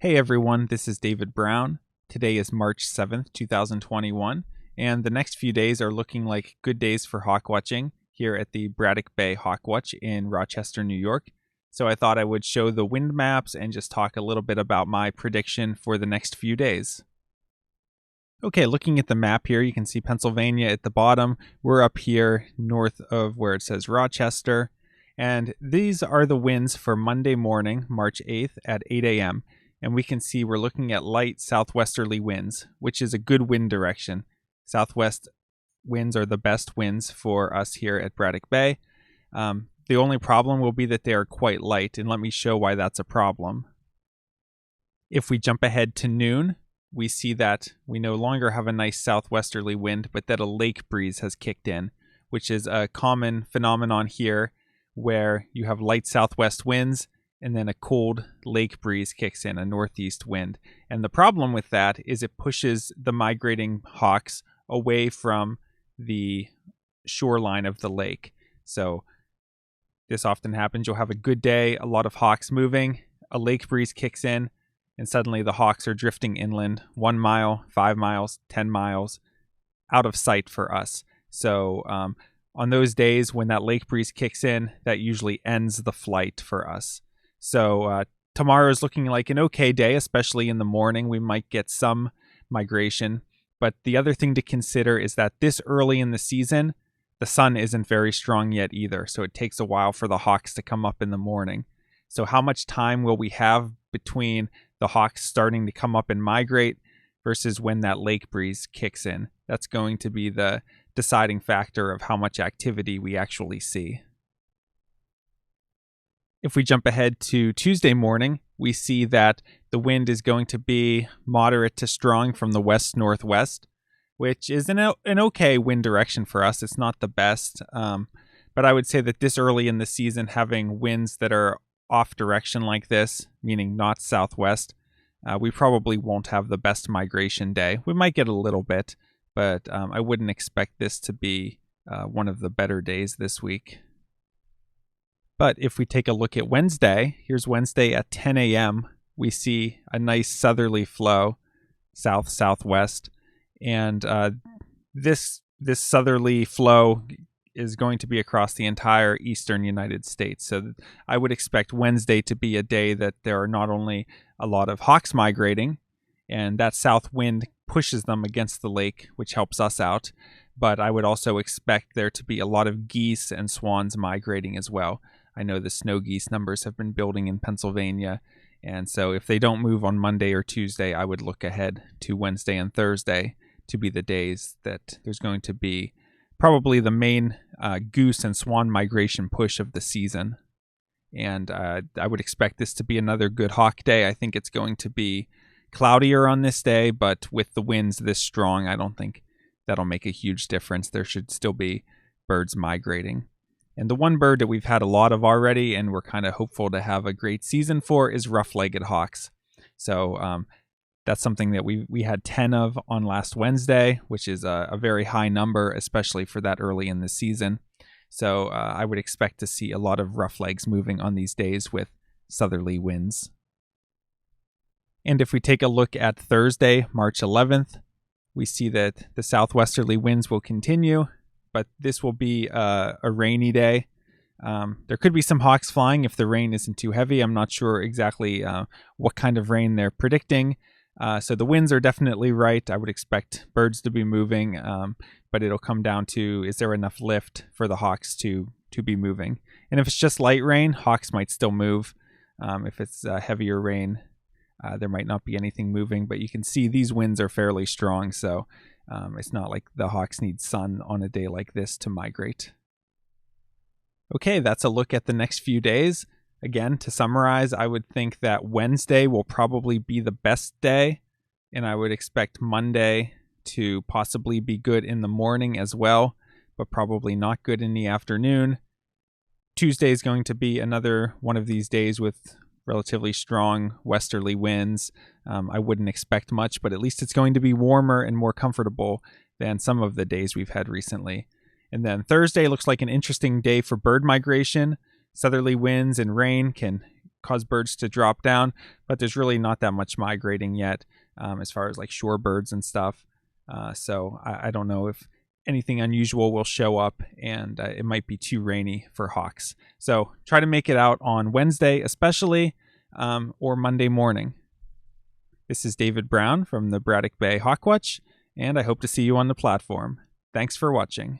Hey everyone, this is David Brown. Today is March 7th, 2021, and the next few days are looking like good days for hawk watching here at the Braddock Bay Hawk Watch in Rochester, New York. So I thought I would show the wind maps and just talk a little bit about my prediction for the next few days. Okay, looking at the map here, you can see Pennsylvania at the bottom. We're up here north of where it says Rochester, and these are the winds for Monday morning, March 8th at 8 a.m., and we can see we're looking at light southwesterly winds, which is a good wind direction. Southwest winds are the best winds for us here at Braddock Bay. The only problem will be that they are quite light, and let me show why that's a problem. If we jump ahead to noon, we see that we no longer have a nice southwesterly wind, but that a lake breeze has kicked in, which is a common phenomenon here where you have light southwest winds and then a cold lake breeze kicks in, a northeast wind. And the problem with that is it pushes the migrating hawks away from the shoreline of the lake. So this often happens. You'll have a good day, a lot of hawks moving, a lake breeze kicks in, and suddenly the hawks are drifting inland 1 mile, 5 miles, 10 miles out of sight for us. So on those days when that lake breeze kicks in, that usually ends the flight for us. So tomorrow is looking like an okay day, especially in the morning. We might get some migration. But the other thing to consider is that this early in the season, the sun isn't very strong yet either. So it takes a while for the hawks to come up in the morning. So how much time will we have between the hawks starting to come up and migrate versus when that lake breeze kicks in? That's going to be the deciding factor of how much activity we actually see. If we jump ahead to Tuesday morning, we see that the wind is going to be moderate to strong from the west-northwest, which is an okay wind direction for us. It's not the best, but I would say that this early in the season, having winds that are off direction like this, meaning not southwest, we probably won't have the best migration day. We might get a little bit, but I wouldn't expect this to be one of the better days this week. But if we take a look at Wednesday, here's Wednesday at 10 a.m. We see a nice southerly flow, south-southwest, and this southerly flow is going to be across the entire eastern United States. So I would expect Wednesday to be a day that there are not only a lot of hawks migrating, and that south wind pushes them against the lake, which helps us out, but I would also expect there to be a lot of geese and swans migrating as well. I know the snow geese numbers have been building in Pennsylvania, and so if they don't move on Monday or Tuesday, I would look ahead to Wednesday and Thursday to be the days that there's going to be probably the main goose and swan migration push of the season. And I would expect this to be another good hawk day. I think it's going to be cloudier on this day, but with the winds this strong, I don't think that'll make a huge difference. There should still be birds migrating. And the one bird that we've had a lot of already and we're kind of hopeful to have a great season for is rough-legged hawks. So that's something that we had 10 of on last Wednesday, which is a very high number, especially for that early in the season. So I would expect to see a lot of roughlegs moving on these days with southerly winds. And if we take a look at Thursday, March 11th, we see that the southwesterly winds will continue, but this will be a rainy day. There could be some hawks flying if the rain isn't too heavy. I'm not sure exactly what kind of rain they're predicting. So the winds are definitely right. I would expect birds to be moving, but it'll come down to, is there enough lift for the hawks to be moving? And if it's just light rain, hawks might still move. If it's heavier rain, there might not be anything moving, but you can see these winds are fairly strong, so it's not like the hawks need sun on a day like this to migrate. Okay, that's a look at the next few days. Again, to summarize, I would think that Wednesday will probably be the best day, and I would expect Monday to possibly be good in the morning as well, but probably not good in the afternoon. Tuesday is going to be another one of these days with relatively strong westerly winds. I wouldn't expect much, but at least it's going to be warmer and more comfortable than some of the days we've had recently. And then Thursday looks like an interesting day for bird migration. Southerly winds and rain can cause birds to drop down, but there's really not that much migrating yet as far as like shorebirds and stuff. So I don't know if anything unusual will show up, and it might be too rainy for hawks. So try to make it out on Wednesday especially, or Monday morning. This is David Brown from the Braddock Bay Hawkwatch, and I hope to see you on the platform. Thanks for watching.